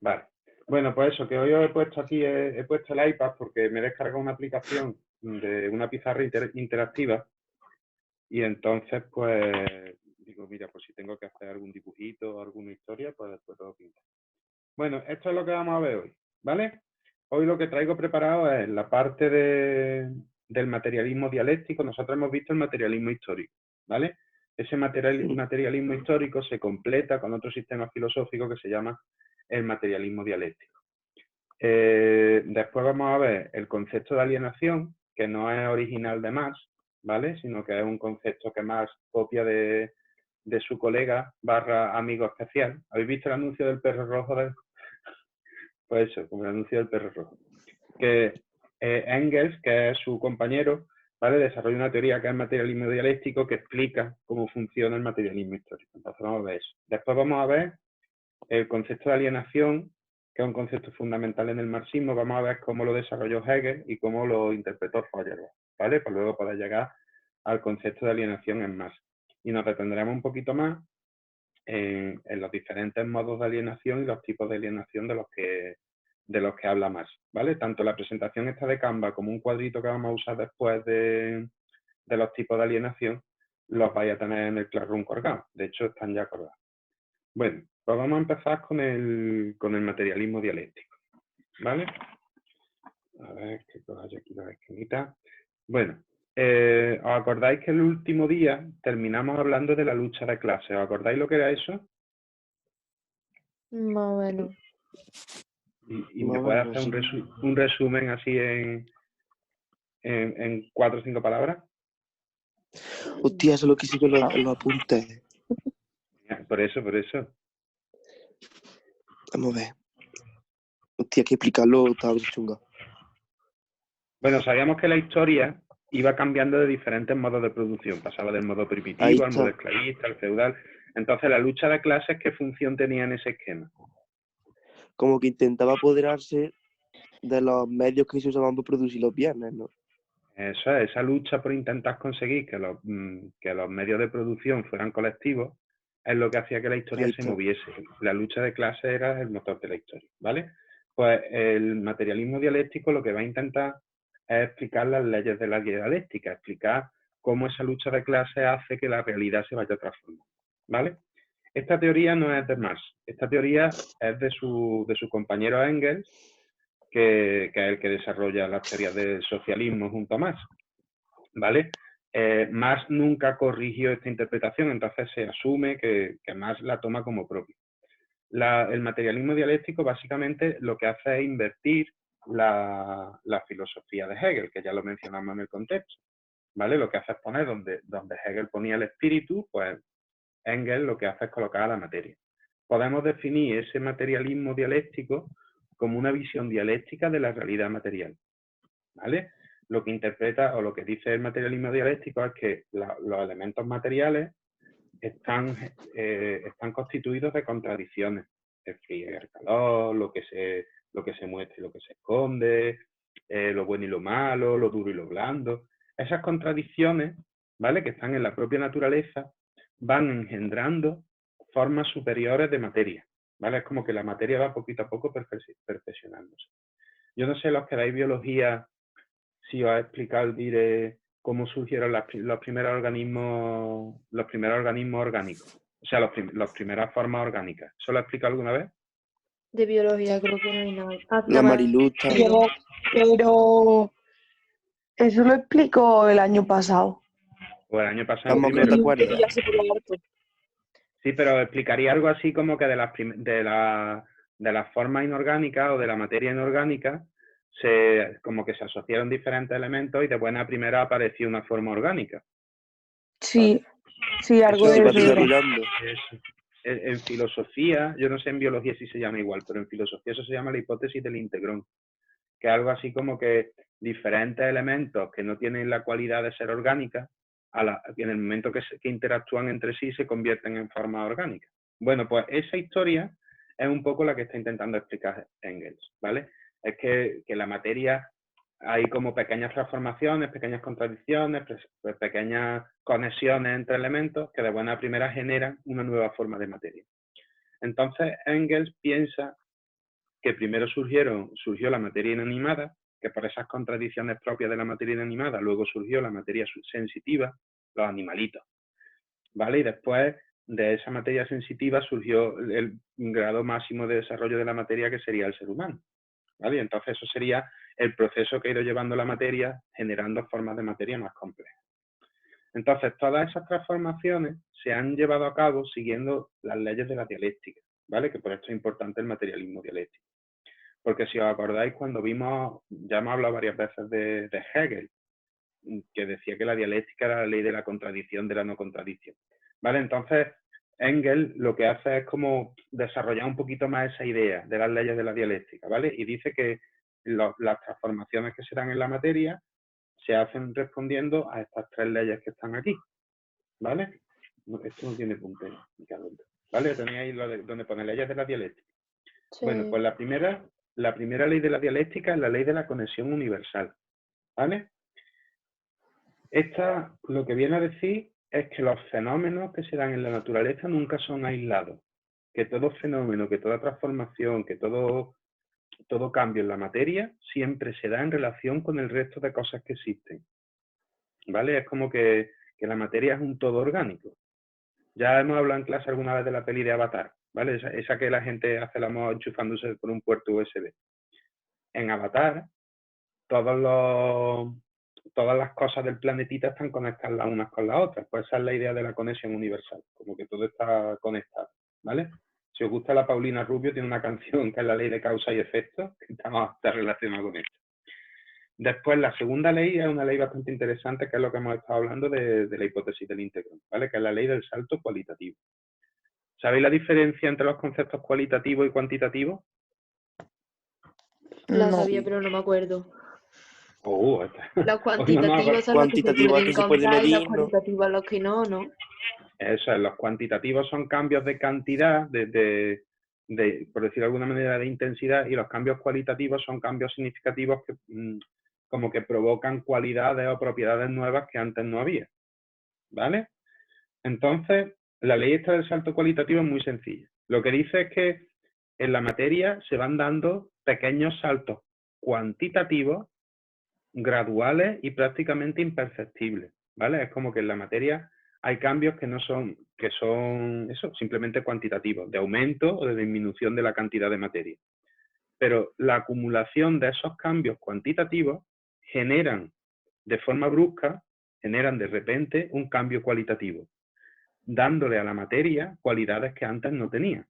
Vale. Bueno, pues eso, que hoy os he puesto aquí, he puesto el iPad porque me he descargado una aplicación de una pizarra interactiva y entonces, pues, digo, mira, pues si tengo que hacer algún dibujito o alguna historia, pues después todo pinta. Bueno, esto es lo que vamos a ver hoy, ¿vale? Hoy lo que traigo preparado es la parte del materialismo dialéctico. Nosotros hemos visto el materialismo histórico, ¿vale? Ese materialismo histórico se completa con otro sistema filosófico que se llama el materialismo dialéctico. Después vamos a ver el concepto de alienación, que no es original de Marx, ¿vale? Sino que es un concepto que Marx copia de su colega / amigo especial. ¿Habéis visto el anuncio del perro rojo? Pues eso, como el anuncio del perro rojo. Que Engels, que es su compañero, ¿vale? Desarrolla una teoría que es el materialismo dialéctico que explica cómo funciona el materialismo histórico. Entonces vamos a ver eso. Después vamos a ver el concepto de alienación, que es un concepto fundamental en el marxismo. Vamos a ver cómo lo desarrolló Hegel y cómo lo interpretó Feuerbach, ¿vale? Para luego poder llegar al concepto de alienación en Marx. Y nos detendremos un poquito más en los diferentes modos de alienación y los tipos de alienación de los que habla Marx, ¿vale? Tanto la presentación esta de Canva como un cuadrito que vamos a usar después de los tipos de alienación, los vais a tener en el Classroom colgado. De hecho, están ya colgados. Bueno, pues vamos a empezar con el materialismo dialéctico, ¿vale? A ver, que coja aquí la esquinita. Bueno, ¿os acordáis que el último día terminamos hablando de la lucha de clases? ¿Os acordáis lo que era eso? Más o menos. ¿Y me puedes hacer un resumen así en 4 o 5 palabras? Hostia, eso lo que sí que lo apunté. Por eso. Vamos a ver. Hostia, hay que explicarlo, estaba chunga. Bueno, sabíamos que la historia iba cambiando de diferentes modos de producción. Pasaba del modo primitivo al modo esclavista, al feudal. Entonces, la lucha de clases, ¿qué función tenía en ese esquema? Como que intentaba apoderarse de los medios que se usaban para producir los bienes, ¿no? Eso es, esa lucha por intentar conseguir que los medios de producción fueran colectivos es lo que hacía que la historia se moviese. La lucha de clases era el motor de la historia, ¿vale? Pues el materialismo dialéctico lo que va a intentar es explicar las leyes de la dialéctica, explicar cómo esa lucha de clases hace que la realidad se vaya transformando, ¿vale? Esta teoría no es de Marx, esta teoría es de su compañero Engels, que es el que desarrolla las teorías del socialismo junto a Marx, ¿vale? Marx nunca corrigió esta interpretación, entonces se asume que Marx la toma como propia. El materialismo dialéctico básicamente lo que hace es invertir la filosofía de Hegel, que ya lo mencionamos en el contexto, ¿vale? Lo que hace es poner donde Hegel ponía el espíritu, pues Engels lo que hace es colocar a la materia. Podemos definir ese materialismo dialéctico como una visión dialéctica de la realidad material, ¿vale? Lo que interpreta o lo que dice el materialismo dialéctico es que los elementos materiales están constituidos de contradicciones. El frío y el calor, lo que se muestra y lo que se esconde, lo bueno y lo malo, lo duro y lo blando. Esas contradicciones, ¿vale?, que están en la propia naturaleza, van engendrando formas superiores de materia, ¿vale? Es como que la materia va poquito a poco perfeccionándose. Yo no sé, los que dais biología, si os he explicado, diré cómo surgieron los primeros organismos orgánicos. O sea, las primeras formas orgánicas. ¿Eso lo he explicado alguna vez? De biología creo que no hay nada. La Mariluta. Pero eso lo explicó el año pasado. O el año pasado Vamos, primero. ¿no te acuerdas? Sí, pero explicaría algo así como que de las formas inorgánicas o de la materia inorgánica, como que se asociaron diferentes elementos y de buena primera apareció una forma orgánica. Sí, sí, algo Eso se va de desarrollando. En filosofía, yo no sé en biología si se llama igual, pero en filosofía eso se llama la hipótesis del integrón, que es algo así como que diferentes elementos que no tienen la cualidad de ser orgánicas, en el momento que interactúan entre sí se convierten en forma orgánica. Bueno, pues esa historia es un poco la que está intentando explicar Engels, ¿vale? Es que la materia hay como pequeñas transformaciones, pequeñas contradicciones, pequeñas conexiones entre elementos que de buena primera generan una nueva forma de materia. Entonces Engels piensa que primero surgió la materia inanimada, que por esas contradicciones propias de la materia inanimada, luego surgió la materia sensitiva, los animalitos, ¿vale? Y después de esa materia sensitiva surgió el grado máximo de desarrollo de la materia, que sería el ser humano, ¿vale? Y entonces eso sería el proceso que ha ido llevando la materia, generando formas de materia más complejas. Entonces, todas esas transformaciones se han llevado a cabo siguiendo las leyes de la dialéctica, ¿vale? Que por esto es importante el materialismo dialéctico. Porque si os acordáis, cuando vimos, ya hemos hablado varias veces de Hegel, que decía que la dialéctica era la ley de la contradicción, de la no contradicción, ¿vale? Entonces, Engels lo que hace es como desarrollar un poquito más esa idea de las leyes de la dialéctica, ¿vale? Y dice que las transformaciones que se dan en la materia se hacen respondiendo a estas tres leyes que están aquí, ¿vale? No, esto no tiene puntero, ¿vale? Tenéis ahí donde pone leyes de la dialéctica. Sí. Bueno, pues la primera ley de la dialéctica es la ley de la conexión universal, ¿vale? Esta lo que viene a decir es que los fenómenos que se dan en la naturaleza nunca son aislados, que todo fenómeno, que toda transformación, que todo cambio en la materia siempre se da en relación con el resto de cosas que existen, ¿vale? Es como que la materia es un todo orgánico. Ya hemos hablado en clase alguna vez de la peli de Avatar, ¿vale? Esa que la gente hace el amor enchufándose por un puerto USB. En Avatar, todas las cosas del planetita están conectadas las unas con las otras. Pues esa es la idea de la conexión universal, como que todo está conectado, ¿vale? Si os gusta la Paulina Rubio, tiene una canción que es la ley de causa y efecto, que está relacionada con esto. Después, la segunda ley es una ley bastante interesante, que es lo que hemos estado hablando de la hipótesis del íntegro, ¿vale? Que es la ley del salto cualitativo. ¿Sabéis la diferencia entre los conceptos cualitativos y cuantitativos? La No. sabía, pero no me acuerdo. Los Los cuantitativos son los que se Cuantitativos pueden que se puede contar y los medir, ¿no? cualitativos los que no, ¿no? Eso es, los cuantitativos son cambios de cantidad, por decirlo de alguna manera, de intensidad, y los cambios cualitativos son cambios significativos que como que provocan cualidades o propiedades nuevas que antes no había, ¿vale? Entonces, la ley esta del salto cualitativo es muy sencilla. Lo que dice es que en la materia se van dando pequeños saltos cuantitativos, graduales y prácticamente imperceptibles, ¿vale? Es como que en la materia hay cambios que son eso, simplemente cuantitativos, de aumento o de disminución de la cantidad de materia. Pero la acumulación de esos cambios cuantitativos generan de forma brusca, generan de repente un cambio cualitativo, dándole a la materia cualidades que antes no tenía,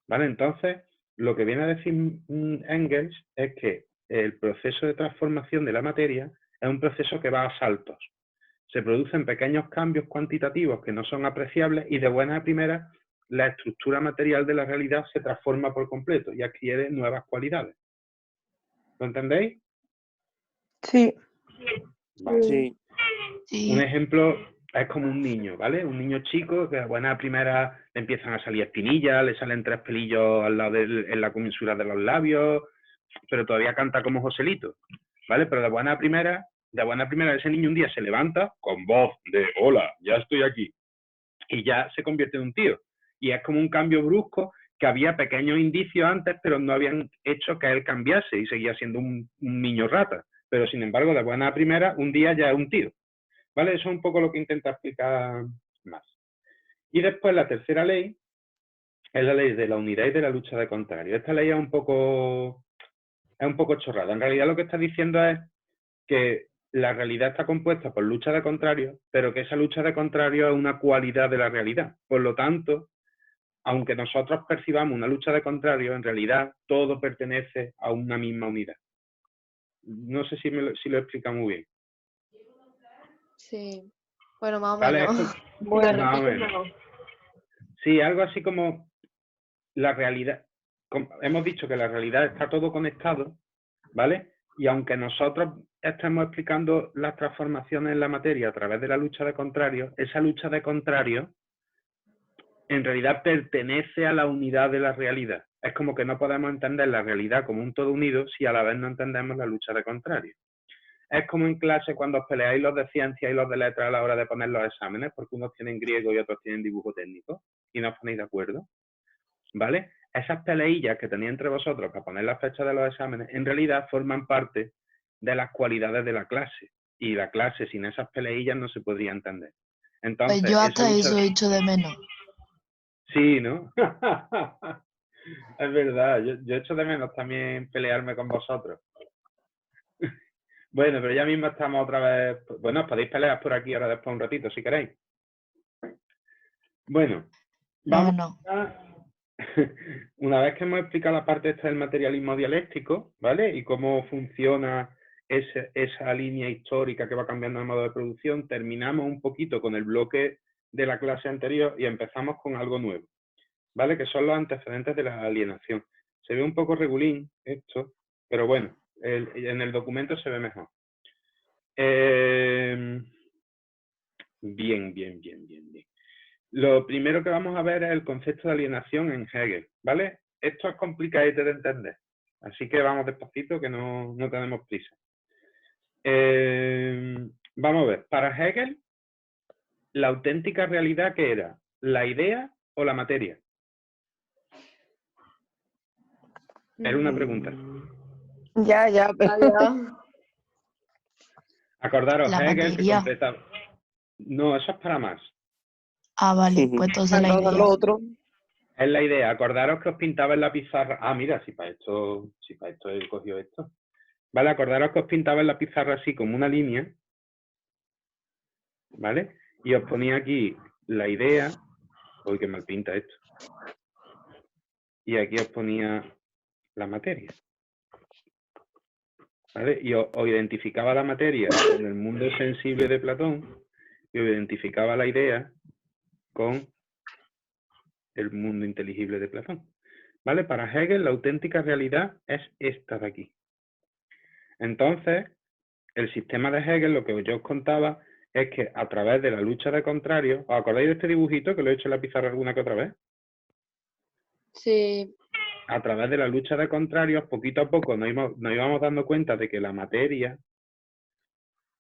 ¿vale? Entonces, lo que viene a decir Engels es que el proceso de transformación de la materia es un proceso que va a saltos. Se producen pequeños cambios cuantitativos que no son apreciables y de buena a primera la estructura material de la realidad se transforma por completo y adquiere nuevas cualidades. ¿Lo entendéis? Sí. Vale. Sí. Un ejemplo es como un niño, ¿vale? Un niño chico que de buena a primera le empiezan a salir espinillas, le salen 3 pelillos al lado en la comisura de los labios, pero todavía canta como Joselito, ¿vale? Pero de buena a primera ese niño un día se levanta con voz de hola, ya estoy aquí, y ya se convierte en un tío. Y es como un cambio brusco que había pequeños indicios antes, pero no habían hecho que él cambiase y seguía siendo un niño rata. Pero sin embargo, de buena a primera, un día ya es un tío, ¿vale? Eso es un poco lo que intenta explicar más. Y después la tercera ley es la ley de la unidad y de la lucha de contrarios. Esta ley es un poco chorrada. En realidad lo que está diciendo es que la realidad está compuesta por lucha de contrarios, pero que esa lucha de contrarios es una cualidad de la realidad. Por lo tanto, aunque nosotros percibamos una lucha de contrarios, en realidad todo pertenece a una misma unidad. No sé si lo he explicado muy bien. Sí. Bueno, más o ¿Vale? menos. Bueno, Más o menos. Sí, algo así como la realidad. Hemos dicho que la realidad está todo conectado, ¿vale? Y aunque nosotros estemos explicando las transformaciones en la materia a través de la lucha de contrarios, esa lucha de contrarios en realidad pertenece a la unidad de la realidad. Es como que no podemos entender la realidad como un todo unido si a la vez no entendemos la lucha de contrarios. Es como en clase cuando os peleáis los de ciencia y los de letras a la hora de poner los exámenes, porque unos tienen griego y otros tienen dibujo técnico, y no os ponéis de acuerdo, ¿vale? esas peleillas que tenéis entre vosotros para poner la fecha de los exámenes, en realidad forman parte de las cualidades de la clase. Y la clase sin esas peleillas no se podría entender. Entonces, Pues yo hasta eso he hecho de menos. Sí, ¿no? Es verdad, yo echo de menos también pelearme con vosotros. Bueno, pero ya mismo estamos otra vez... Bueno, os podéis pelear por aquí ahora después un ratito, si queréis. Bueno, vamos una vez que hemos explicado la parte esta del materialismo dialéctico, ¿vale? Y cómo funciona esa línea histórica que va cambiando el modo de producción, terminamos un poquito con el bloque de la clase anterior y empezamos con algo nuevo, ¿vale? Que son los antecedentes de la alienación. Se ve un poco regulín esto, pero bueno, en el documento se ve mejor. Bien. Lo primero que vamos a ver es el concepto de alienación en Hegel, ¿vale? Esto es complicadito de entender, así que vamos despacito que no tenemos prisa. Vamos a ver, para Hegel, la auténtica realidad, ¿qué era? ¿La idea o la materia? Era una pregunta. Ya, pero... Acordaros, La Hegel que materia. completa... No, eso es para más. Ah, vale, pues entonces la idea. Lo otro. Es la idea. Acordaros que os pintaba en la pizarra... Ah, mira, si para esto he cogido esto. Vale, acordaros que os pintaba en la pizarra así como una línea. ¿Vale? Y os ponía aquí la idea... Uy, que mal pinta esto. Y aquí os ponía la materia. ¿Vale? Y os identificaba la materia con el mundo sensible de Platón y os identificaba la idea con el mundo inteligible de Platón. ¿Vale? Para Hegel la auténtica realidad es esta de aquí. Entonces, el sistema de Hegel, lo que yo os contaba, es que a través de la lucha de contrarios, ¿os acordáis de este dibujito que lo he hecho en la pizarra alguna que otra vez? Sí. A través de la lucha de contrarios, poquito a poco nos íbamos dando cuenta de que la materia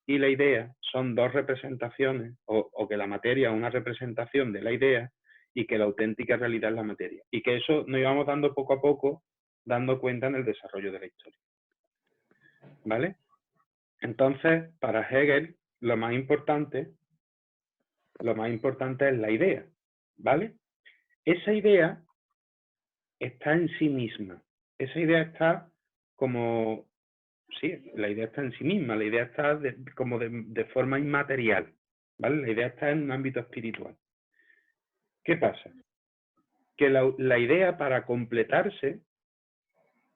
y la idea son dos representaciones, o que la materia es una representación de la idea y que la auténtica realidad es la materia. Y que eso nos íbamos dando poco a poco, dando cuenta en el desarrollo de la historia. ¿Vale? Entonces, para Hegel, lo más importante es la idea. ¿Vale? Esa idea está en sí misma. Esa idea está como... Sí, la idea está en sí misma, la idea está como de forma inmaterial, ¿vale? La idea está en un ámbito espiritual. ¿Qué pasa? Que la idea para completarse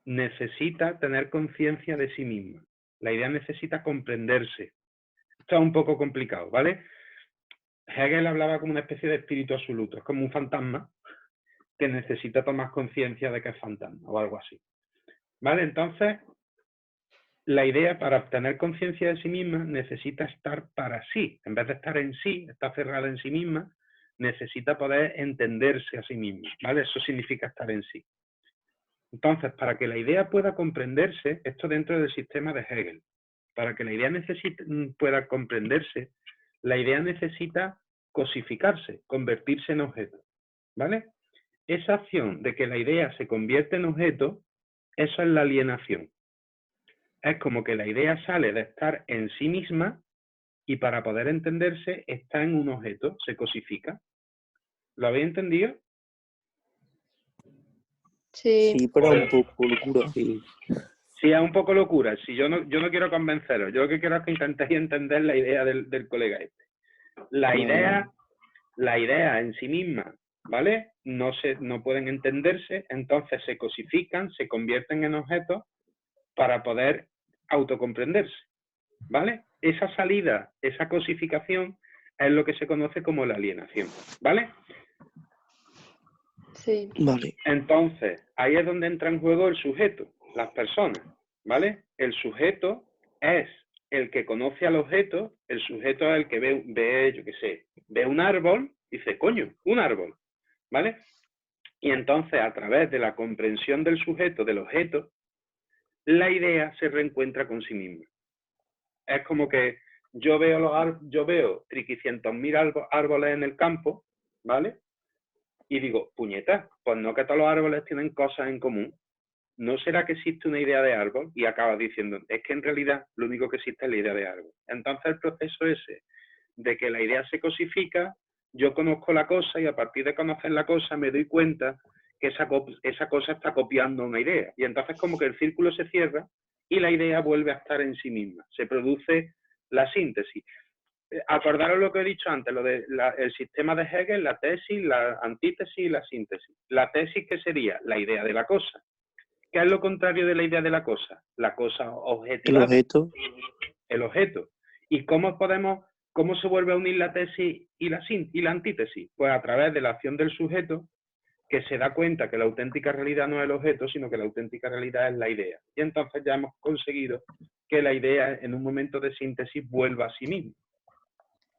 necesita tener conciencia de sí misma. La idea necesita comprenderse. Esto es un poco complicado, ¿vale? Hegel hablaba como una especie de espíritu absoluto, es como un fantasma que necesita tomar conciencia de que es fantasma o algo así. ¿Vale? Entonces, la idea para obtener conciencia de sí misma necesita estar para sí. En vez de estar en sí, está cerrada en sí misma, necesita poder entenderse a sí misma, ¿vale? Eso significa estar en sí. Entonces, para que la idea pueda comprenderse, esto dentro del sistema de Hegel, para que la idea pueda comprenderse, la idea necesita cosificarse, convertirse en objeto, ¿vale? Esa acción de que la idea se convierte en objeto, eso es la alienación. Es como que la idea sale de estar en sí misma y para poder entenderse está en un objeto, se cosifica. ¿Lo habéis entendido? Sí, pero es un poco locura, sí. Sí, es un poco locura. Si yo no quiero convenceros, yo lo que quiero es que intentéis entender la idea del colega este. La idea en sí misma, ¿vale? No pueden entenderse, entonces se cosifican, se convierten en objetos para poder autocomprenderse, ¿vale? Esa salida, esa cosificación es lo que se conoce como la alienación, ¿vale? sí. Vale. Entonces, ahí es donde entra en juego el sujeto, las personas, ¿vale? El sujeto es el que conoce al objeto, el sujeto es el que ve yo qué sé, ve un árbol y dice, coño, un árbol, ¿vale? Y entonces, a través de la comprensión del sujeto, del objeto, la idea se reencuentra con sí misma. Es como que yo veo triquicientos mil árboles en el campo, ¿vale? y digo, puñeta, pues no que todos los árboles tienen cosas en común. ¿No será que existe una idea de árbol? Y acabas diciendo, es que en realidad lo único que existe es la idea de árbol. Entonces el proceso ese de que la idea se cosifica, yo conozco la cosa y a partir de conocer la cosa me doy cuenta que esa cosa está copiando una idea. Y entonces como que el círculo se cierra y la idea vuelve a estar en sí misma. Se produce la síntesis. Acordaros lo que he dicho antes, lo de el sistema de Hegel, la tesis, la antítesis y la síntesis. La tesis, ¿qué sería? La idea de la cosa. ¿Qué es lo contrario de la idea de la cosa? La cosa objetiva. El objeto. El objeto. ¿Y cómo se vuelve a unir la tesis y la antítesis? Pues a través de la acción del sujeto, que se da cuenta que la auténtica realidad no es el objeto, sino que la auténtica realidad es la idea. Y entonces ya hemos conseguido que la idea en un momento de síntesis vuelva a sí misma.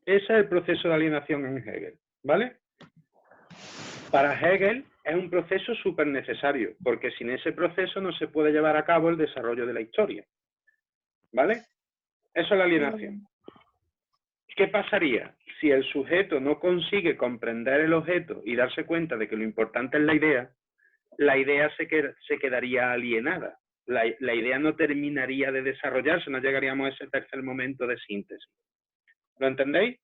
Ese es el proceso de alienación en Hegel, ¿vale? Para Hegel es un proceso súper necesario, porque sin ese proceso no se puede llevar a cabo el desarrollo de la historia, ¿vale? Eso es la alienación. ¿Qué pasaría si el sujeto no consigue comprender el objeto y darse cuenta de que lo importante es la idea se quedaría alienada. La idea no terminaría de desarrollarse, no llegaríamos a ese tercer momento de síntesis. ¿Lo entendéis?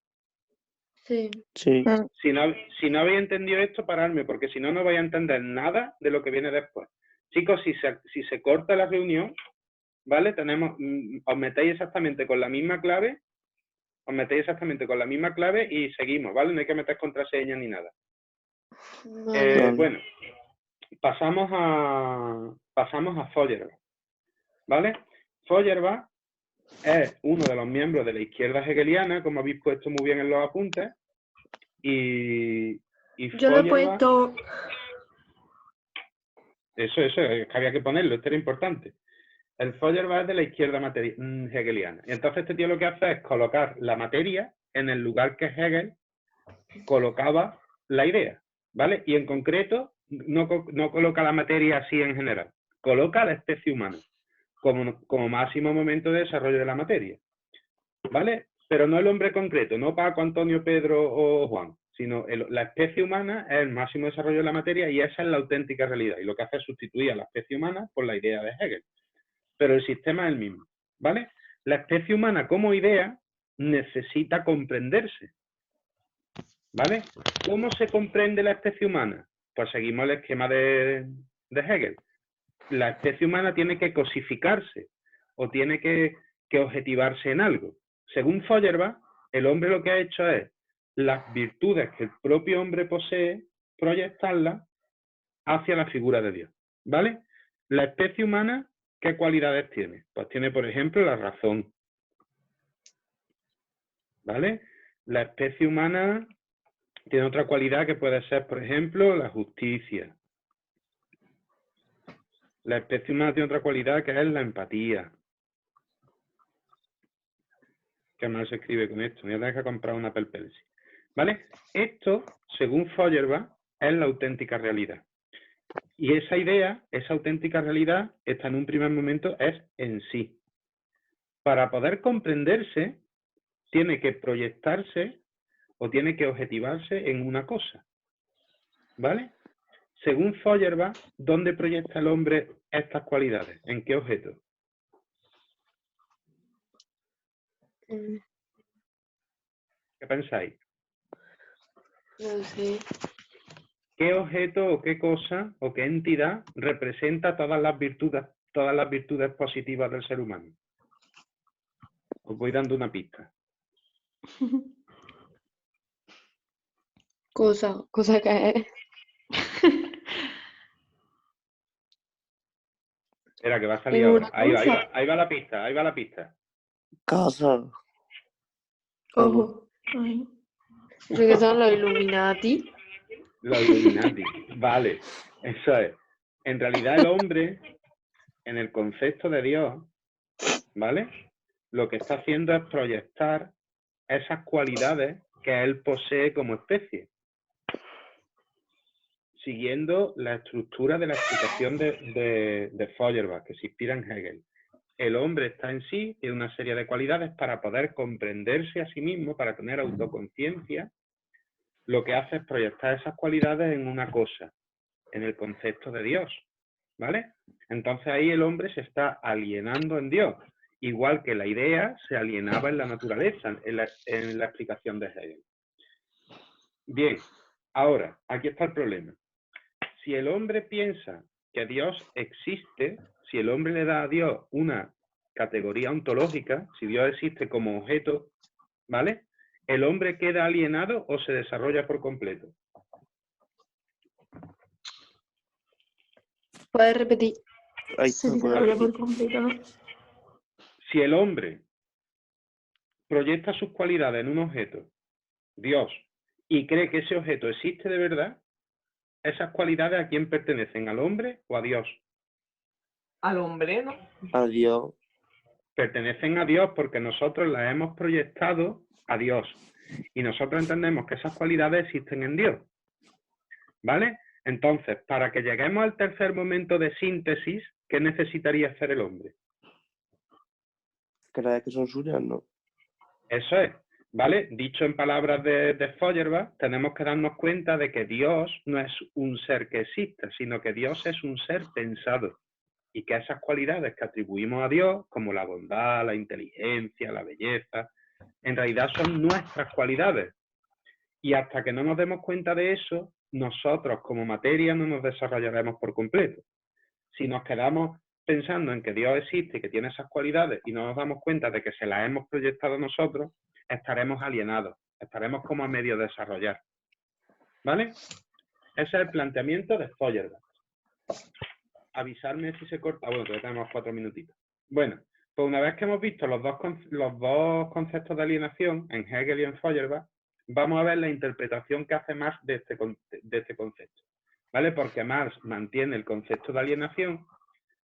Sí. Sí. Si no habéis entendido esto, paradme, porque si no, no vais a entender nada de lo que viene después. Chicos, si se corta la reunión, ¿vale? Os metéis exactamente con la misma clave, y seguimos, ¿vale? No hay que meter contraseñas ni nada. Vale. Bueno, pasamos a Feuerbach, ¿vale? Feuerbach es uno de los miembros de la izquierda hegeliana, como habéis puesto muy bien en los apuntes, y Yo lo he puesto. Eso, es que había que ponerlo, esto era importante. El Feuerbach es de la izquierda hegeliana. Y entonces este tío lo que hace es colocar la materia en el lugar que Hegel colocaba la idea, ¿vale? Y en concreto, no coloca la materia así en general, coloca a la especie humana como máximo momento de desarrollo de la materia, ¿vale? Pero no el hombre concreto, no Paco, Antonio, Pedro o Juan, sino la especie humana es el máximo desarrollo de la materia y esa es la auténtica realidad. Y lo que hace es sustituir a la especie humana por la idea de Hegel. Pero el sistema es el mismo, ¿vale? La especie humana como idea necesita comprenderse, ¿vale? ¿Cómo se comprende la especie humana? Pues seguimos el esquema de Hegel. La especie humana tiene que cosificarse o tiene que objetivarse en algo. Según Feuerbach, el hombre lo que ha hecho es las virtudes que el propio hombre posee, proyectarlas hacia la figura de Dios, ¿vale? La especie humana, ¿qué cualidades tiene? Pues tiene, por ejemplo, la razón, ¿vale? La especie humana tiene otra cualidad que puede ser, por ejemplo, la justicia. La especie humana tiene otra cualidad que es la empatía. Qué mal se escribe con esto. Me voy a tener que comprar una Apple Pencil. ¿Vale? Esto, según Feuerbach, es la auténtica realidad. Y esa idea, esa auténtica realidad, está en un primer momento, es en sí. Para poder comprenderse, tiene que proyectarse o tiene que objetivarse en una cosa. ¿Vale? Según Feuerbach, ¿dónde proyecta el hombre estas cualidades? ¿En qué objeto? ¿Qué pensáis? No sé. ¿Qué objeto o qué cosa o qué entidad representa todas las virtudes positivas del ser humano? Os voy dando una pista. Cosa que es. Espera, que va a salir ahora. Ahí va la pista. Casa. Ojo. Ay. Eso que son los Illuminati. Los Illuminati. Vale, eso es. En realidad el hombre, en el concepto de Dios, ¿vale? Lo que está haciendo es proyectar esas cualidades que él posee como especie, siguiendo la estructura de la explicación de Feuerbach, que se inspira en Hegel. El hombre está en sí, tiene una serie de cualidades para poder comprenderse a sí mismo, para tener autoconciencia, lo que hace es proyectar esas cualidades en una cosa, en el concepto de Dios, ¿vale? Entonces ahí el hombre se está alienando en Dios, igual que la idea se alienaba en la naturaleza, en la explicación de Hegel. Bien, ahora, aquí está el problema. Si el hombre piensa que Dios existe, si el hombre le da a Dios una categoría ontológica, si Dios existe como objeto, ¿vale? ¿El hombre queda alienado o se desarrolla por completo? ¿Puedes repetir? Ahí Se está, por desarrolla aquí. por completo, ¿no? Si el hombre proyecta sus cualidades en un objeto, Dios, y cree que ese objeto existe de verdad, ¿esas cualidades a quién pertenecen? ¿Al hombre o a Dios? Al hombre, ¿no? Adiós. Pertenecen a Dios porque nosotros las hemos proyectado a Dios. Y nosotros entendemos que esas cualidades existen en Dios. ¿Vale? Entonces, para que lleguemos al tercer momento de síntesis, ¿qué necesitaría hacer el hombre? ¿Crees que son suyas? No. Eso es, ¿vale? Dicho en palabras de Feuerbach, tenemos que darnos cuenta de que Dios no es un ser que exista, sino que Dios es un ser pensado. Y que esas cualidades que atribuimos a Dios, como la bondad, la inteligencia, la belleza, en realidad son nuestras cualidades. Y hasta que no nos demos cuenta de eso, nosotros como materia no nos desarrollaremos por completo. Si nos quedamos pensando en que Dios existe y que tiene esas cualidades y no nos damos cuenta de que se las hemos proyectado nosotros, estaremos alienados, estaremos como a medio desarrollar. ¿Vale? Ese es el planteamiento de Feuerbach. Avisarme si se corta. Bueno, todavía tenemos 4 minutitos. Bueno, pues una vez que hemos visto los dos conceptos de alienación, en Hegel y en Feuerbach, vamos a ver la interpretación que hace Marx de este concepto. ¿Vale? Porque Marx mantiene el concepto de alienación,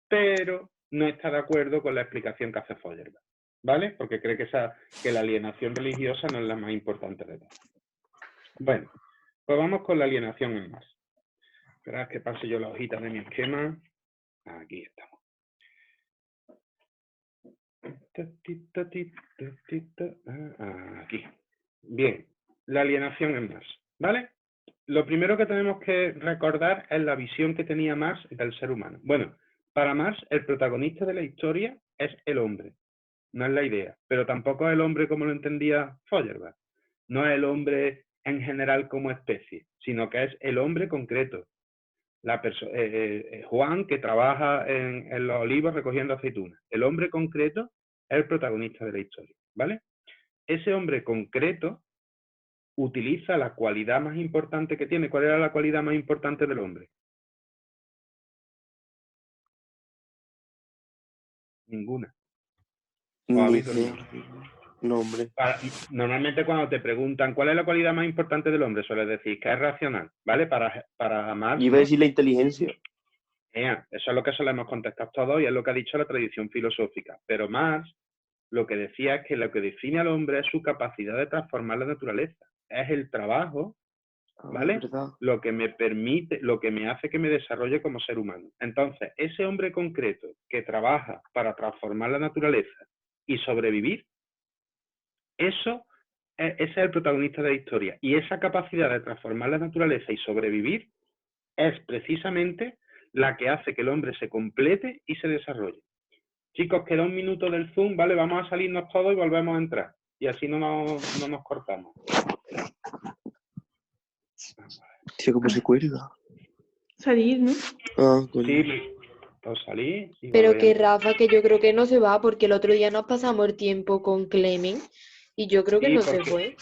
pero no está de acuerdo con la explicación que hace Feuerbach. ¿Vale? Porque cree que la alienación religiosa no es la más importante de todas. Bueno, pues vamos con la alienación en Marx. Esperad que pase yo la hojita de mi esquema. Aquí estamos. Aquí. Bien, la alienación en Marx, ¿vale? Lo primero que tenemos que recordar es la visión que tenía Marx del ser humano. Bueno, para Marx el protagonista de la historia es el hombre, no es la idea, pero tampoco es el hombre como lo entendía Feuerbach. No es el hombre en general como especie, sino que es el hombre concreto. Juan, que trabaja en los olivos recogiendo aceitunas. El hombre concreto es el protagonista de la historia, ¿vale? Ese hombre concreto utiliza la cualidad más importante que tiene. ¿Cuál era la cualidad más importante del hombre? Ninguna. No, hombre. Normalmente cuando te preguntan cuál es la cualidad más importante del hombre, sueles decir que es racional, ¿vale? Para Marx. Iba a decir la inteligencia. Eso es lo que solemos contestar todos y es lo que ha dicho la tradición filosófica. Pero Marx lo que decía es que lo que define al hombre es su capacidad de transformar la naturaleza. Es el trabajo, ¿vale? Lo que me permite, lo que me hace que me desarrolle como ser humano. Entonces, ese hombre concreto que trabaja para transformar la naturaleza y sobrevivir, ese es el protagonista de la historia. Y esa capacidad de transformar la naturaleza y sobrevivir es precisamente la que hace que el hombre se complete y se desarrolle. Chicos, queda 1 minuto del Zoom, ¿vale? Vamos a salirnos todos y volvemos a entrar. Y así no nos cortamos. Tío, ¿cómo se cuelga? Salir, ¿no? Ah, coño. Sí, pues salí. Y Pero que Rafa, que yo creo que no se va, porque el otro día nos pasamos el tiempo con Clemen y yo creo que no se fue.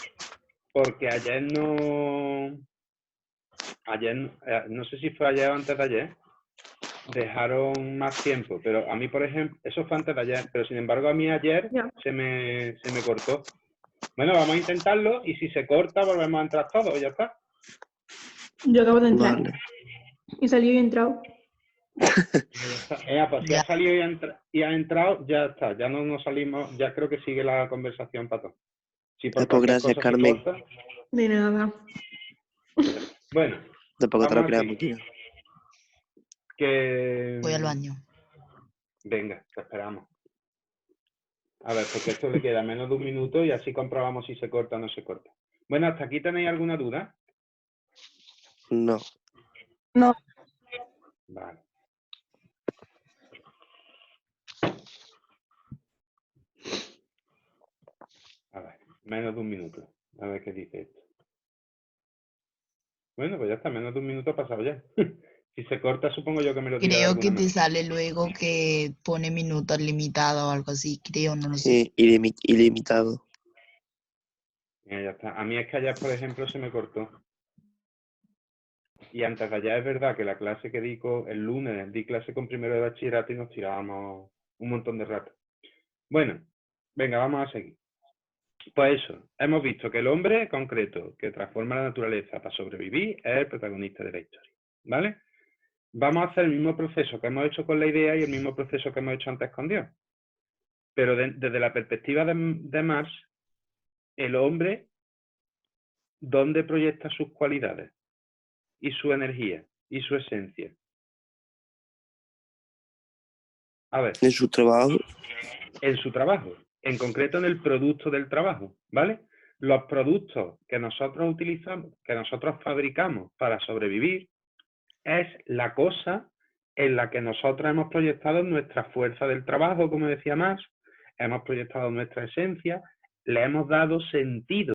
Porque ayer no... no sé si fue ayer o antes de ayer, dejaron más tiempo, pero a mí, por ejemplo, eso fue antes de ayer, pero sin embargo a mí ayer se me cortó. Bueno, vamos a intentarlo y si se corta volvemos a entrar todos, ya está. Yo acabo de entrar. Vale. He salido y he entrado. Pues si ha salido y ha entrado, ya está, ya no nos salimos, ya creo que sigue la conversación para todos. Sí, Pues gracias, Carmen. De nada. Bueno, tampoco te lo creas, Muquilla. Voy al baño. Venga, te esperamos. A ver, porque esto le queda menos de 1 minuto y así comprobamos si se corta o no se corta. Bueno, ¿hasta aquí tenéis alguna duda? No. Vale. A ver, menos de un minuto. A ver qué dice esto. Bueno, pues ya está, menos de un minuto ha pasado ya. Si se corta, supongo yo que me lo dirá de Creo alguna que te manera. sale luego que pone minutos limitados o algo así, creo, no lo sé. Sí, ilimitado. Mira, ya está. A mí es que ayer, por ejemplo, se me cortó. Y antes de ayer es verdad que la clase que di el lunes, di clase con primero de bachillerato y nos tirábamos un montón de rato. Bueno, venga, vamos a seguir. Pues eso, hemos visto que el hombre concreto que transforma la naturaleza para sobrevivir es el protagonista de la historia, ¿vale? Vamos a hacer el mismo proceso que hemos hecho con la idea y el mismo proceso que hemos hecho antes con Dios. Pero desde la perspectiva de Marx, el hombre, ¿dónde proyecta sus cualidades? Y su energía, y su esencia. A ver. En su trabajo. En su trabajo, en concreto en el producto del trabajo, ¿vale? Los productos que nosotros utilizamos, que nosotros fabricamos para sobrevivir, es la cosa en la que nosotros hemos proyectado nuestra fuerza del trabajo, como decía Marx, hemos proyectado nuestra esencia, le hemos dado sentido